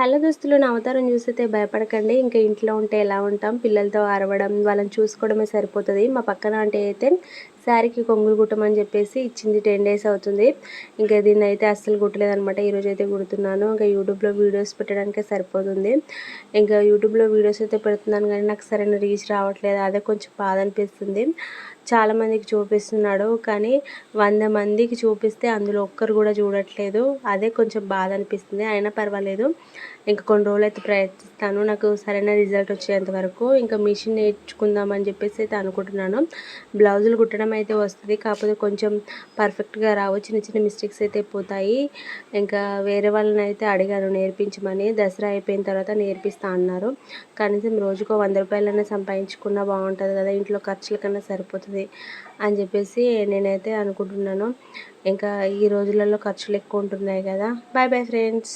Hello దోస్తులు, నా అవతారం చూస్తే భయపడకండి. ఇంకా ఇంట్లో ఉంటే ఎలా ఉంటాం, పిల్లలతో అరవడం, వాళ్ళని చూసుకోవడమే సరిపోతుంది. మా పక్కన ఆంటీ అయితే శారీకి కొంగులు కుట్టమని చెప్పేసి ఇచ్చింది. 10 డేస్ అవుతుంది. ఇంకా దీన్ని అయితే అస్సలు కుట్టలేదనమాట. ఈరోజు అయితే కుడుతున్నాను. ఇంకా యూట్యూబ్లో వీడియోస్ పెట్టడానికే సరిపోతుంది. ఇంకా యూట్యూబ్లో వీడియోస్ అయితే పెడుతున్నాను కానీ నాకు సరైన రీచ్ రావట్లేదు. అదే కొంచెం బాధ అనిపిస్తుంది. చాలామందికి చూపిస్తున్నాడు కానీ 100 మందికి చూపిస్తే అందులో ఒక్కరు కూడా చూడట్లేదు. అదే కొంచెం బాధ అనిపిస్తుంది. అయినా పర్వాలేదు, ఇంకా కొన్ని రోజులు అయితే ప్రయత్నిస్తాను, నాకు సరైన రిజల్ట్ వచ్చేంత వరకు. ఇంకా మిషన్ నేర్చుకుందామని చెప్పేసి అయితే అనుకుంటున్నాను. బ్లౌజులు కుట్టడం అయితే వస్తుంది, కాకపోతే కొంచెం పర్ఫెక్ట్గా రావు, చిన్న చిన్న మిస్టేక్స్ అయితే పోతాయి. ఇంకా వేరే వాళ్ళని అయితే అడిగాను నేర్పించమని. దసరా అయిపోయిన తర్వాత నేర్పిస్తా అన్నారు. కనీసం రోజుకో 100 రూపాయలైనా సంపాదించుకున్నా బాగుంటుంది కదా, ఇంట్లో ఖర్చుల కన్నా సరిపోతుంది అని చెప్పేసి నేనైతే అనుకుంటున్నాను. ఇంకా ఈ రోజులలో ఖర్చులు ఎక్కువ ఉంటున్నాయి కదా. Bye bye friends.